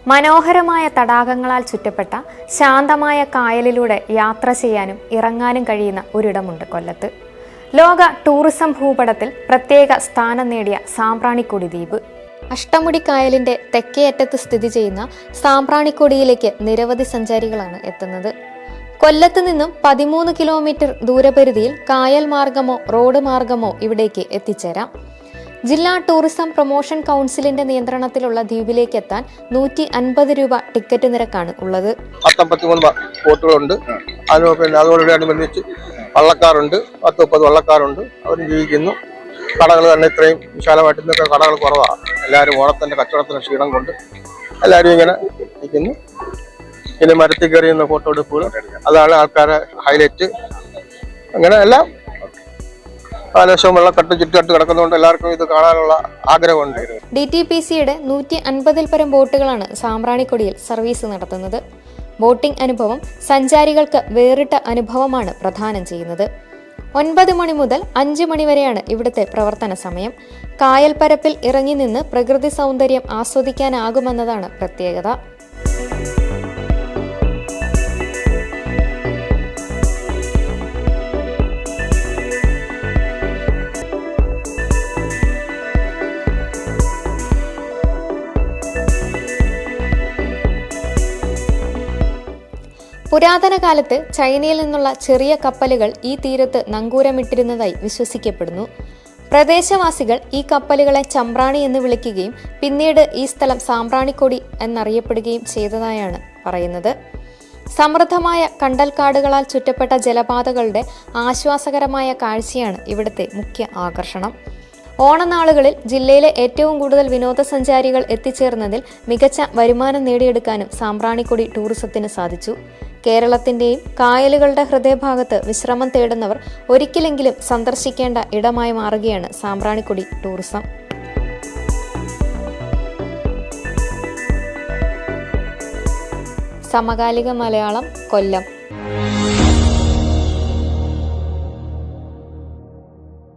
മനോഹരമായ തടാകങ്ങളാൽ ചുറ്റപ്പെട്ട ശാന്തമായ കായലിലൂടെ യാത്ര ചെയ്യാനും ഇറങ്ങാനും കഴിയുന്ന ഒരിടമുണ്ട് കൊല്ലത്ത്. ലോക ടൂറിസം ഭൂപടത്തിൽ പ്രത്യേക സ്ഥാനം നേടിയ സാമ്പ്രാണിക്കൊടി ദ്വീപ്. അഷ്ടമുടി കായലിന്റെ തെക്കേയറ്റത്ത് സ്ഥിതി ചെയ്യുന്ന സാമ്പ്രാണിക്കൊടിയിലേക്ക് നിരവധി സഞ്ചാരികളാണ് എത്തുന്നത്. കൊല്ലത്ത് നിന്നും 13 കിലോമീറ്റർ ദൂരപരിധിയിൽ കായൽ മാർഗമോ റോഡ് മാർഗമോ ഇവിടേക്ക് എത്തിച്ചേരാം. ജില്ലാ ടൂറിസം പ്രൊമോഷൻ കൗൺസിലിന്റെ നിയന്ത്രണത്തിലുള്ള ദ്വീപിലേക്ക് എത്താൻ 150 രൂപ ടിക്കറ്റ് നിരക്കാണ് ഉള്ളത്. 53 ബോട്ടുകളുണ്ട്. അതോടനുബന്ധിച്ച് വള്ളക്കാരുണ്ട്, 10-30 വള്ളക്കാരുണ്ട്. അവരും ജീവിക്കുന്നു. കടകൾ തന്നെ ഇത്രയും വിശാലമായിട്ട് ഇന്നത്തെ കടകൾ കുറവാണ്. എല്ലാവരും ഓണത്തിന്റെ കച്ചവടത്തിന് ക്ഷീണം കൊണ്ട് എല്ലാവരും ഇങ്ങനെ ഇരിക്കുന്നു. ഇനി മരത്തിൽ കയറിയുന്ന ഫോട്ടോ എടുപ്പുകൾ, അതാണ് ആൾക്കാരെ ഹൈലൈറ്റ്. അങ്ങനെ എല്ലാം ആലസ്യം വെള്ളക്കെട്ട് ചുറ്റുകെട്ട് കിടക്കുന്നതുകൊണ്ട് എല്ലാവർക്കും ഇത് കാണാനുള്ള ആഗ്രഹമുണ്ട്. DTPCയുടെ 150-ൽ പരം ബോട്ടുകളാണ് സാമ്പ്രാണിക്കൊടിയിൽ സർവീസ് നടത്തുന്നത്. ബോട്ടിംഗ് അനുഭവം സഞ്ചാരികൾക്ക് വേറിട്ട അനുഭവമാണ് പ്രദാനം ചെയ്യുന്നത്. 9 മണി മുതൽ 5 മണി വരെയാണ് ഇവിടുത്തെ പ്രവർത്തന സമയം. കായൽ പരപ്പിൽ ഇറങ്ങി നിന്ന് പ്രകൃതി സൗന്ദര്യം ആസ്വദിക്കാനാകുമെന്നതാണ് പ്രത്യേകത. പുരാതന കാലത്ത് ചൈനയിൽ നിന്നുള്ള ചെറിയ കപ്പലുകൾ ഈ തീരത്ത് നങ്കൂരമിട്ടിരുന്നതായി വിശ്വസിക്കപ്പെടുന്നു. പ്രദേശവാസികൾ ഈ കപ്പലുകളെ ചമ്പ്രാണി എന്ന് വിളിക്കുകയും പിന്നീട് ഈ സ്ഥലം സാമ്പ്രാണിക്കൊടി എന്നറിയപ്പെടുകയും ചെയ്തതായാണ് പറയുന്നത്. സമൃദ്ധമായ കണ്ടൽക്കാടുകളാൽ ചുറ്റപ്പെട്ട ജലപാതകളുടെ ആശ്വാസകരമായ കാഴ്ചയാണ് ഇവിടുത്തെ മുഖ്യ ആകർഷണം. ഓണനാളുകളിൽ ജില്ലയിലെ ഏറ്റവും കൂടുതൽ വിനോദസഞ്ചാരികൾ എത്തിച്ചേർന്നതിൽ മികച്ച വരുമാനം നേടിയെടുക്കാനും സാമ്പ്രാണിക്കൊടി ടൂറിസത്തിന് സാധിച്ചു. കേരളത്തിന്റെയും കായലുകളുടെ ഹൃദയഭാഗത്ത് വിശ്രമം തേടുന്നവർ ഒരിക്കലെങ്കിലും സന്ദർശിക്കേണ്ട ഇടമായി മാറുകയാണ് സാമ്പ്രാണിക്കൊടി ടൂറിസം. സമകാലിക മലയാളം, കൊല്ലം.